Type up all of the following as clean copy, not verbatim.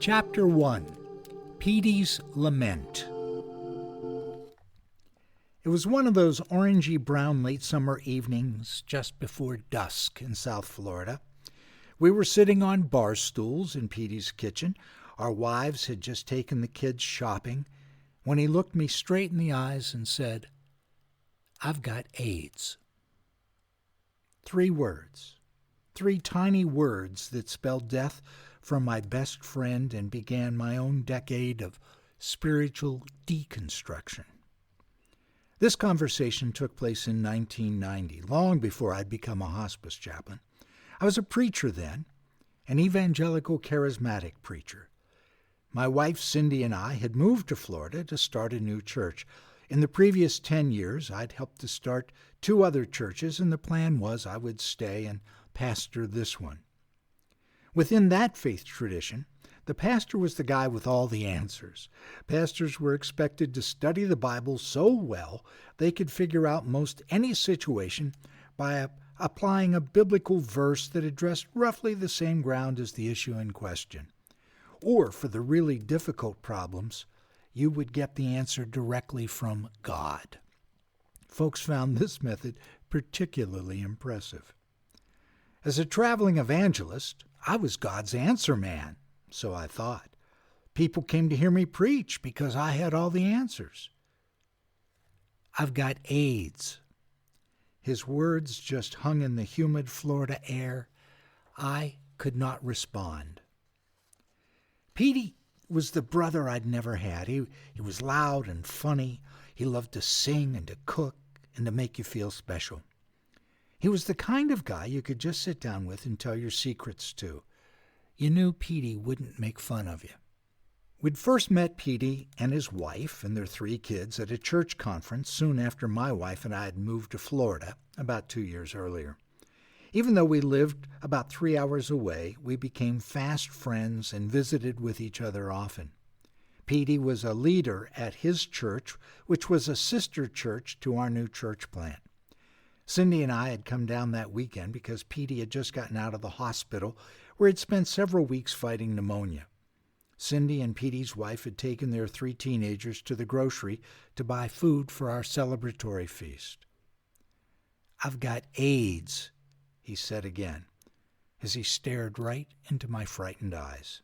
Chapter 1. Petey's Lament. It was one of those orangey-brown late summer evenings just before dusk in South Florida. We were sitting on bar stools in Petey's kitchen. Our wives had just taken the kids shopping when he looked me straight in the eyes and said, "I've got AIDS." 3 words. 3 tiny words that spelled death from my best friend and began my own decade of spiritual deconstruction. This conversation took place in 1990, long before I'd become a hospice chaplain. I was a preacher then, an evangelical charismatic preacher. My wife Cindy and I had moved to Florida to start a new church. In the previous 10 years, I'd helped to start 2 other churches, and the plan was I would stay and pastor this one. Within that faith tradition, the pastor was the guy with all the answers. Pastors were expected to study the Bible so well they could figure out most any situation by applying a biblical verse that addressed roughly the same ground as the issue in question. Or, for the really difficult problems, you would get the answer directly from God. Folks found this method particularly impressive. As a traveling evangelist, I was God's answer man, so I thought. People came to hear me preach because I had all the answers. "I've got AIDS." His words just hung in the humid Florida air. I could not respond. Petey was the brother I'd never had. He was loud and funny. He loved to sing and to cook and to make you feel special. He was the kind of guy you could just sit down with and tell your secrets to. You knew Petey wouldn't make fun of you. We'd first met Petey and his wife and their 3 kids at a church conference soon after my wife and I had moved to Florida about 2 years earlier. Even though we lived about 3 hours away, we became fast friends and visited with each other often. Petey was a leader at his church, which was a sister church to our new church plant. Cindy and I had come down that weekend because Petey had just gotten out of the hospital where he'd spent several weeks fighting pneumonia. Cindy and Petey's wife had taken their 3 teenagers to the grocery to buy food for our celebratory feast. "I've got AIDS," he said again, as he stared right into my frightened eyes.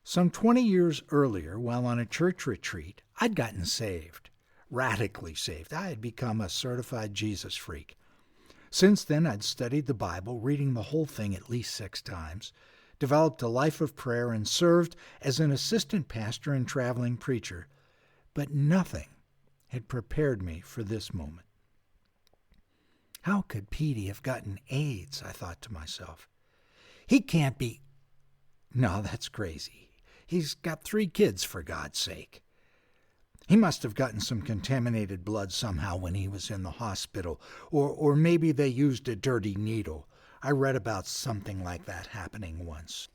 Some 20 years earlier, while on a church retreat, I'd gotten saved. Radically saved. I had become a certified Jesus freak. Since then, I'd studied the Bible, reading the whole thing at least 6 times, developed a life of prayer, and served as an assistant pastor and traveling preacher. But nothing had prepared me for this moment. How could Petey have gotten AIDS, I thought to myself. He can't be... No, that's crazy. He's got 3 kids, for God's sake. He must have gotten some contaminated blood somehow when he was in the hospital, or maybe they used a dirty needle. I read about something like that happening once.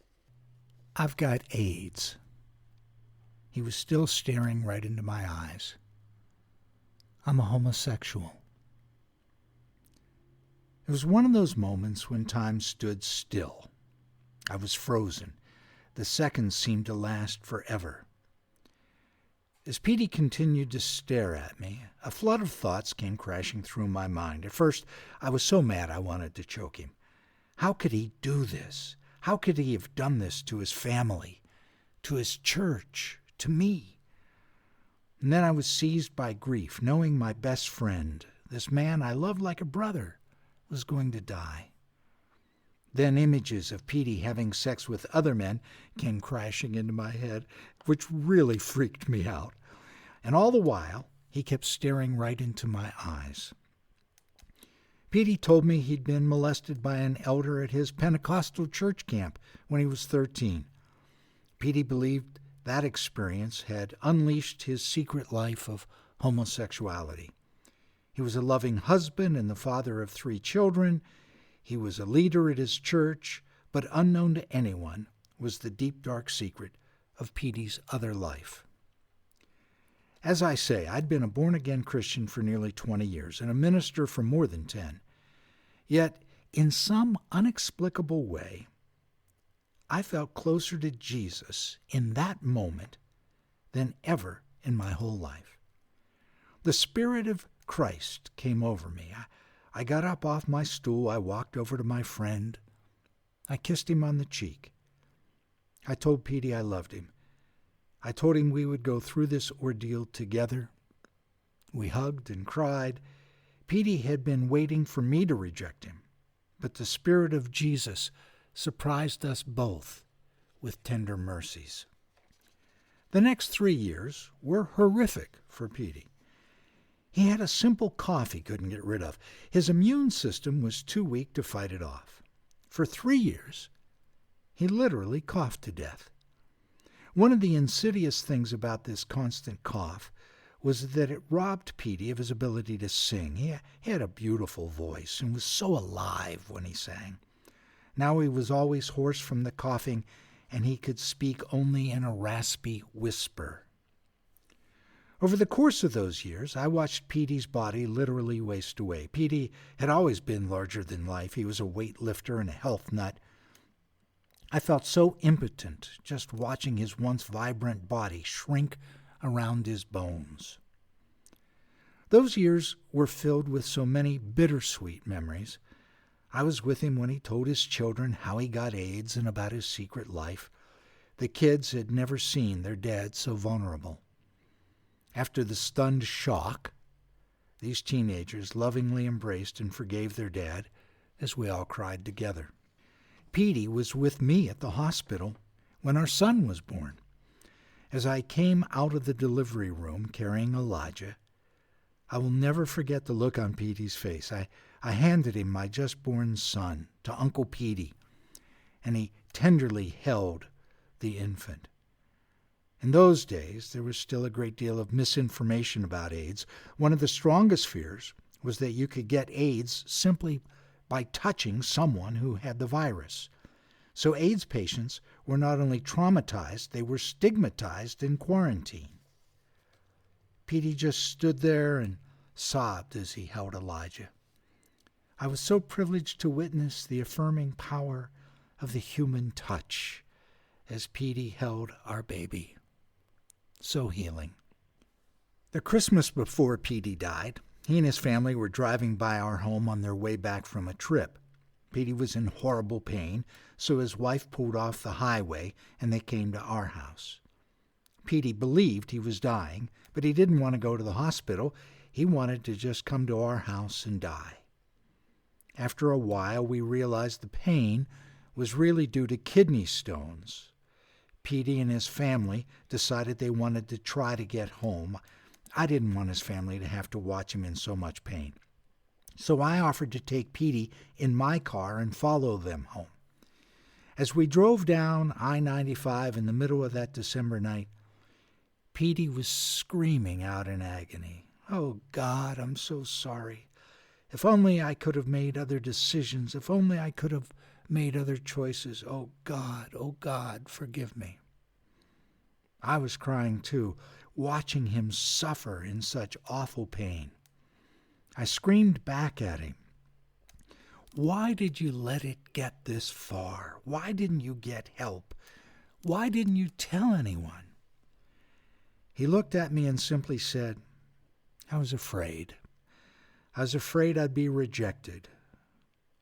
"I've got AIDS." He was still staring right into my eyes. "I'm a homosexual." It was one of those moments when time stood still. I was frozen. The seconds seemed to last forever. As Petey continued to stare at me, a flood of thoughts came crashing through my mind. At first, I was so mad I wanted to choke him. How could he do this? How could he have done this to his family, to his church, to me? And then I was seized by grief, knowing my best friend, this man I loved like a brother, was going to die. Then images of Petey having sex with other men came crashing into my head, which really freaked me out. And all the while, he kept staring right into my eyes. Petey told me he'd been molested by an elder at his Pentecostal church camp when he was 13. Petey believed that experience had unleashed his secret life of homosexuality. He was a loving husband and the father of 3 children. He was a leader at his church, but unknown to anyone was the deep, dark secret of Petey's other life. As I say, I'd been a born-again Christian for nearly 20 years and a minister for more than 10. Yet, in some unexplicable way, I felt closer to Jesus in that moment than ever in my whole life. The Spirit of Christ came over me. I got up off my stool. I walked over to my friend. I kissed him on the cheek. I told Petey I loved him. I told him we would go through this ordeal together. We hugged and cried. Petey had been waiting for me to reject him, but the Spirit of Jesus surprised us both with tender mercies. The next 3 years were horrific for Petey. He had a simple cough he couldn't get rid of. His immune system was too weak to fight it off. For 3 years, he literally coughed to death. One of the insidious things about this constant cough was that it robbed Petey of his ability to sing. He had a beautiful voice and was so alive when he sang. Now he was always hoarse from the coughing, and he could speak only in a raspy whisper. Over the course of those years, I watched Petey's body literally waste away. Petey had always been larger than life. He was a weightlifter and a health nut. I felt so impotent just watching his once vibrant body shrink around his bones. Those years were filled with so many bittersweet memories. I was with him when he told his children how he got AIDS and about his secret life. The kids had never seen their dad so vulnerable. After the stunned shock, these teenagers lovingly embraced and forgave their dad as we all cried together. Petey was with me at the hospital when our son was born. As I came out of the delivery room carrying Elijah, I will never forget the look on Petey's face. I handed him my just-born son to Uncle Petey, and he tenderly held the infant. In those days, there was still a great deal of misinformation about AIDS. One of the strongest fears was that you could get AIDS simply by touching someone who had the virus. So AIDS patients were not only traumatized, they were stigmatized in quarantine. Petey just stood there and sobbed as he held Elijah. I was so privileged to witness the affirming power of the human touch as Petey held our baby. So healing. The Christmas before Petey died, he and his family were driving by our home on their way back from a trip. Petey was in horrible pain, so his wife pulled off the highway and they came to our house. Petey believed he was dying, but he didn't want to go to the hospital. He wanted to just come to our house and die. After a while, we realized the pain was really due to kidney stones. Petey and his family decided they wanted to try to get home. I didn't want his family to have to watch him in so much pain. So I offered to take Petey in my car and follow them home. As we drove down I-95 in the middle of that December night, Petey was screaming out in agony. "Oh, God, I'm so sorry. If only I could have made other decisions. If only I could have made other choices. Oh, God, forgive me." I was crying too, watching him suffer in such awful pain. I screamed back at him, "Why did you let it get this far? Why didn't you get help? Why didn't you tell anyone?" He looked at me and simply said, "I was afraid. I was afraid I'd be rejected.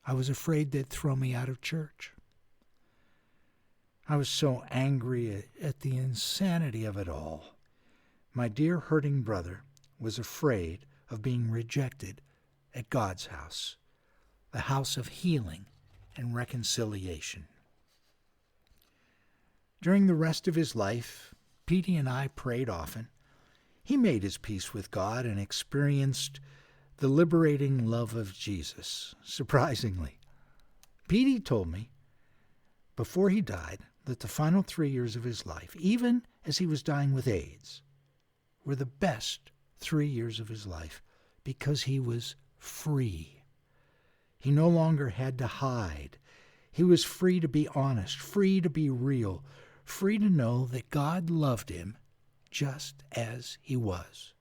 I was afraid they'd throw me out of church." I was so angry at the insanity of it all. My dear hurting brother was afraid of being rejected at God's house, the house of healing and reconciliation. During the rest of his life, Petey and I prayed often. He made his peace with God and experienced the liberating love of Jesus, surprisingly. Petey told me before he died that the final 3 years of his life, even as he was dying with AIDS, were the best 3 years of his life because he was free. He no longer had to hide. He was free to be honest, free to be real, free to know that God loved him just as he was.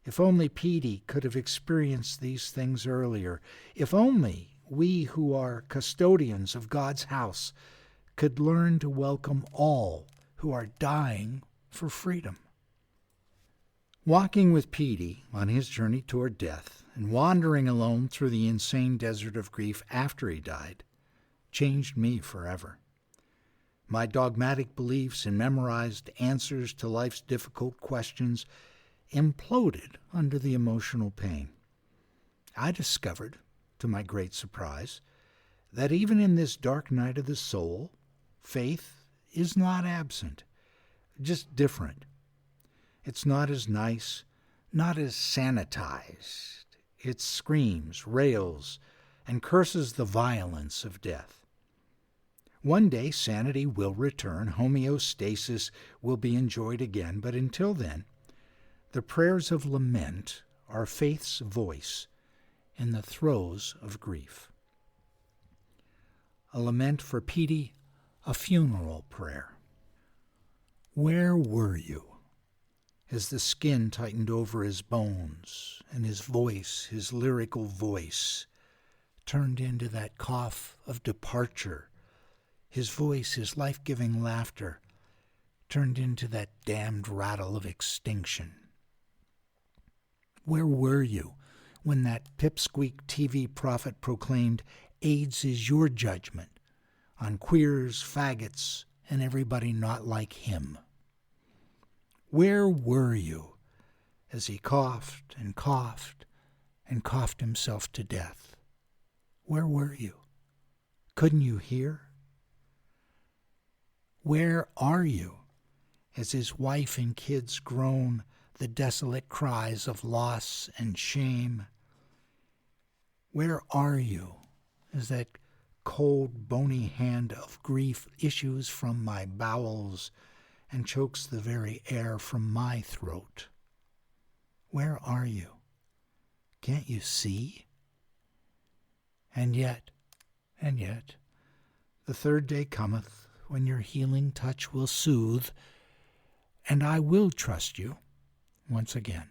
If only Petey could have experienced these things earlier. If only we who are custodians of God's house could learn to welcome all who are dying for freedom. Walking with Petey on his journey toward death and wandering alone through the insane desert of grief after he died changed me forever. My dogmatic beliefs and memorized answers to life's difficult questions imploded under the emotional pain. I discovered, to my great surprise, that even in this dark night of the soul, faith is not absent, just different. It's not as nice, not as sanitized. It screams, rails, and curses the violence of death. One day sanity will return, homeostasis will be enjoyed again, but until then, the prayers of lament are faith's voice in the throes of grief. A lament for Petey, a funeral prayer. Where were you? As the skin tightened over his bones, and his voice, his lyrical voice, turned into that cough of departure. His voice, his life-giving laughter, turned into that damned rattle of extinction. Where were you when that pipsqueak TV prophet proclaimed, AIDS is your judgment on queers, faggots, and everybody not like him? Where were you as he coughed and coughed and coughed himself to death? Where were you? Couldn't you hear? Where are you as his wife and kids groan the desolate cries of loss and shame? Where are you as that cold, bony hand of grief issues from my bowels and chokes the very air from my throat? Where are you? Can't you see? And yet, the third day cometh, when your healing touch will soothe, and I will trust you once again.